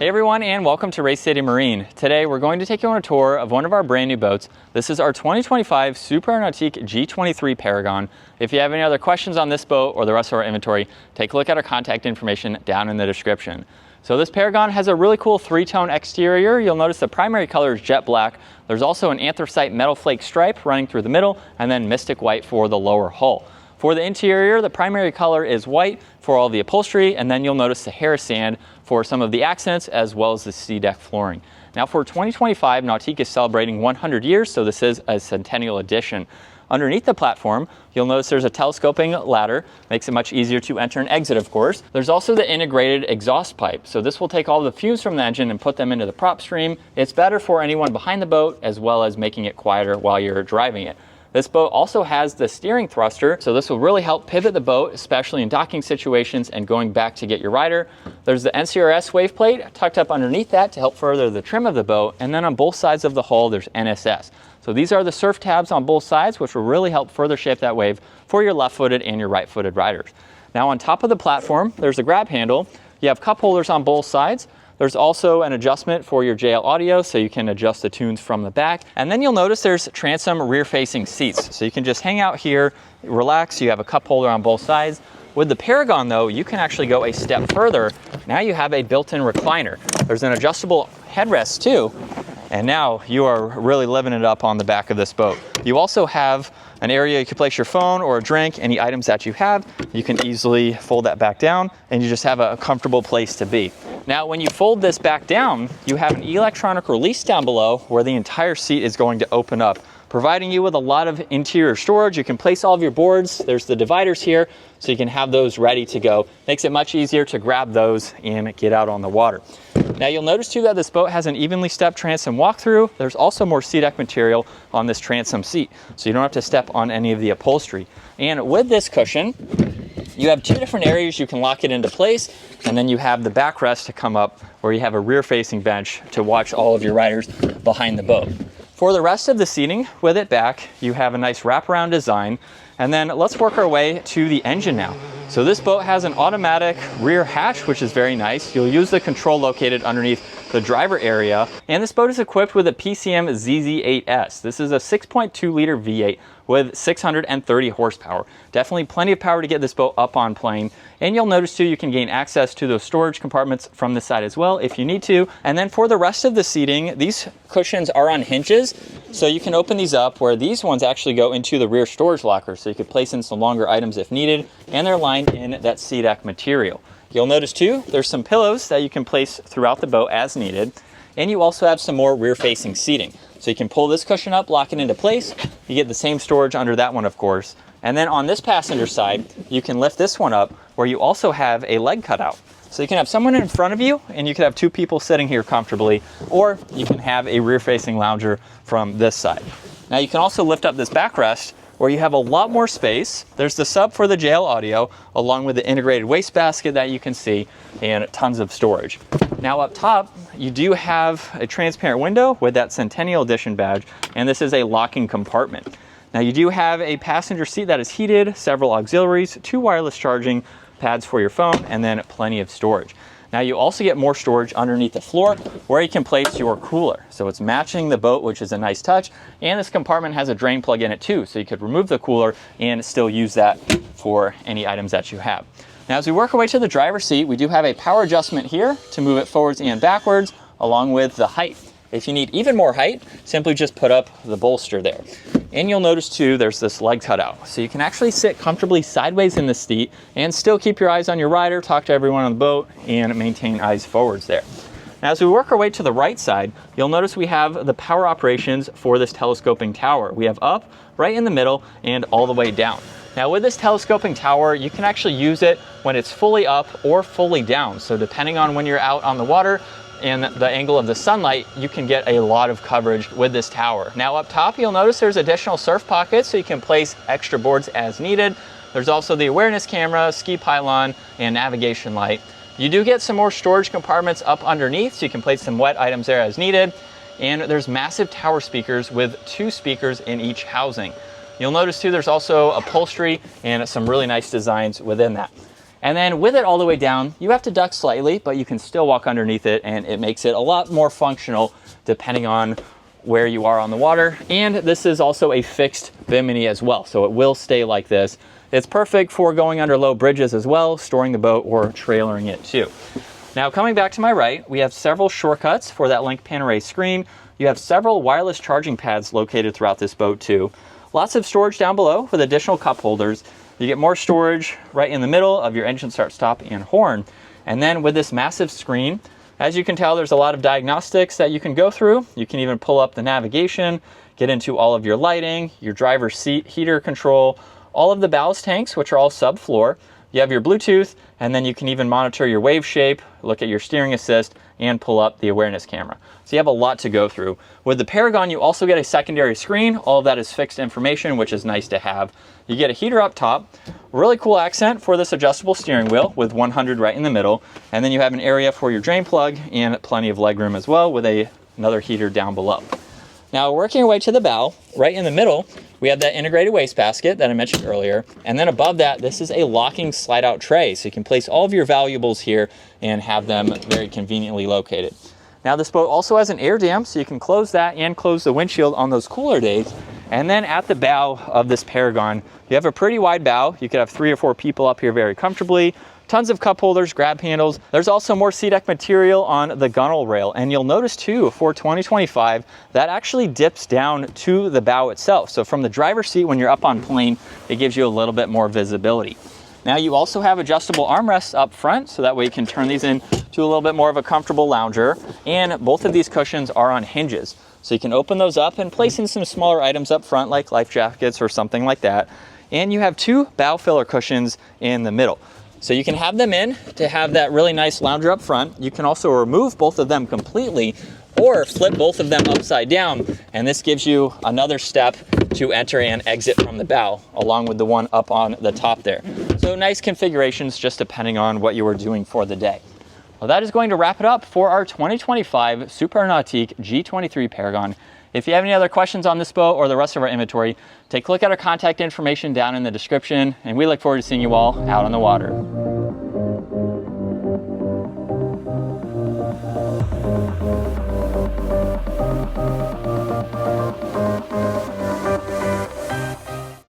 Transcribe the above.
Hey everyone, and welcome to Race City Marine. Today we're going to take you on a tour of one of our brand new boats. This is our 2025 Super Nautique G23 Paragon. If you have any other questions on this boat or the rest of our inventory, take a look at our contact information down in the description. So this Paragon has a really cool three-tone exterior. You'll notice the primary color is jet black. There's also an anthracite metal flake stripe running through the middle, and then mystic white for the lower hull. For the interior, the primary color is white for all the upholstery, and then you'll notice the Harris sand for some of the accents as well as the sea-deck flooring. Now for 2025, Nautique is celebrating 100 years, so this is a centennial edition. Underneath the platform, you'll notice there's a telescoping ladder, makes it much easier to enter and exit, of course. There's also the integrated exhaust pipe, so this will take all the fumes from the engine and put them into the prop stream. It's better for anyone behind the boat as well as making it quieter while you're driving it. This boat also has the steering thruster, so this will really help pivot the boat, especially in docking situations and going back to get your rider. There's the NCRS wave plate tucked up underneath that to help further the trim of the boat, and then on both sides of the hull there's NSS. So these are the surf tabs on both sides, which will really help further shape that wave for your left-footed and your right-footed riders. Now on top of the platform, there's a grab handle. You have cup holders on both sides. There's also an adjustment for your JL audio, so you can adjust the tunes from the back. And then you'll notice there's transom rear-facing seats. So you can just hang out here, relax. You have a cup holder on both sides. With the Paragon though, you can actually go a step further. Now you have a built-in recliner. There's an adjustable headrest too. And now you are really living it up on the back of this boat. You also have an area you can place your phone or a drink, any items that you have. You can easily fold that back down and you just have a comfortable place to be. Now, when you fold this back down, you have an electronic release down below where the entire seat is going to open up, providing you with a lot of interior storage. You can place all of your boards. There's the dividers here, so you can have those ready to go. Makes it much easier to grab those and get out on the water. Now you'll notice too that this boat has an evenly stepped transom walkthrough. There's also more SeaDeck material on this transom seat, so you don't have to step on any of the upholstery. And with this cushion, you have two different areas you can lock it into place, and then you have the backrest to come up where you have a rear-facing bench to watch all of your riders behind the boat. For the rest of the seating, with it back, you have a nice wraparound design. And then let's work our way to the engine now. So this boat has an automatic rear hatch, which is very nice. You'll use the control located underneath the driver area. And this boat is equipped with a PCM ZZ8S. This is a 6.2 liter V8 with 630 horsepower. Definitely plenty of power to get this boat up on plane. And you'll notice too, you can gain access to those storage compartments from this side as well if you need to. And then for the rest of the seating, these cushions are on hinges. So you can open these up where these ones actually go into the rear storage locker. So you could place in some longer items if needed. And they're lined in that SeaDeck material. You'll notice too, there's some pillows that you can place throughout the boat as needed. And you also have some more rear-facing seating. So you can pull this cushion up, lock it into place. You get the same storage under that one, of course. And then on this passenger side, you can lift this one up where you also have a leg cutout. So you can have someone in front of you and you could have two people sitting here comfortably, or you can have a rear-facing lounger from this side. Now you can also lift up this backrest where you have a lot more space. There's the sub for the JL audio, along with the integrated wastebasket that you can see, and tons of storage. Now up top, you do have a transparent window with that Centennial Edition badge, and this is a locking compartment. Now you do have a passenger seat that is heated, several auxiliaries, two wireless charging pads for your phone, and then plenty of storage. Now you also get more storage underneath the floor where you can place your cooler. So it's matching the boat, which is a nice touch. And this compartment has a drain plug in it too, so you could remove the cooler and still use that for any items that you have. Now as we work our way to the driver's seat, we do have a power adjustment here to move it forwards and backwards, along with the height. If you need even more height, simply just put up the bolster there. And you'll notice too, there's this leg cutout. So you can actually sit comfortably sideways in the seat and still keep your eyes on your rider, talk to everyone on the boat, and maintain eyes forwards there. Now as we work our way to the right side, you'll notice we have the power operations for this telescoping tower. We have up, right in the middle, and all the way down. Now with this telescoping tower, you can actually use it when it's fully up or fully down. So depending on when you're out on the water, and the angle of the sunlight, you can get a lot of coverage with this tower. Now up top, you'll notice there's additional surf pockets, so you can place extra boards as needed. There's also the awareness camera, ski pylon, and navigation light. You do get some more storage compartments up underneath, so you can place some wet items there as needed. And there's massive tower speakers with 2 speakers in each housing. You'll notice too, there's also upholstery and some really nice designs within that. And then with it all the way down, you have to duck slightly, but you can still walk underneath it, and it makes it a lot more functional depending on where you are on the water. And this is also a fixed bimini as well, so it will stay like this. It's perfect for going under low bridges as well, storing the boat, or trailering it too. Now coming back to my right, we have several shortcuts for that link pan array screen. You have several wireless charging pads located throughout this boat too. Lots of storage down below with additional cup holders. You get more storage right in the middle of your engine start, stop, and horn. And then with this massive screen, as you can tell, there's a lot of diagnostics that you can go through. You can even pull up the navigation, get into all of your lighting, your driver's seat heater control, all of the ballast tanks, which are all subfloor. You have your Bluetooth, and then you can even monitor your wave shape, look at your steering assist, and pull up the awareness camera. So you have a lot to go through. With the Paragon, you also get a secondary screen. All of that is fixed information, which is nice to have. You get a heater up top, really cool accent for this adjustable steering wheel with 100 right in the middle. And then you have an area for your drain plug and plenty of legroom as well with another heater down below. Now working our way to the bow, right in the middle, we have that integrated wastebasket that I mentioned earlier. And then above that, this is a locking slide out tray. So you can place all of your valuables here and have them very conveniently located. Now this boat also has an air dam, so you can close that and close the windshield on those cooler days. And then at the bow of this Paragon, you have a pretty wide bow. You could have 3 or 4 people up here very comfortably. Tons of cup holders, grab handles. There's also more SeaDek material on the gunnel rail. And you'll notice too, for 2025, that actually dips down to the bow itself. So from the driver's seat, when you're up on plane, it gives you a little bit more visibility. Now you also have adjustable armrests up front, so that way you can turn these into a little bit more of a comfortable lounger. And both of these cushions are on hinges. So you can open those up and place in some smaller items up front, like life jackets or something like that. And you have 2 bow filler cushions in the middle. So you can have them in to have that really nice lounger up front. You can also remove both of them completely or flip both of them upside down. And this gives you another step to enter and exit from the bow, along with the one up on the top there. So nice configurations, just depending on what you were doing for the day. Well, that is going to wrap it up for our 2025 Super Nautique G23 Paragon. If you have any other questions on this boat or the rest of our inventory, take a look at our contact information down in the description, and we look forward to seeing you all out on the water.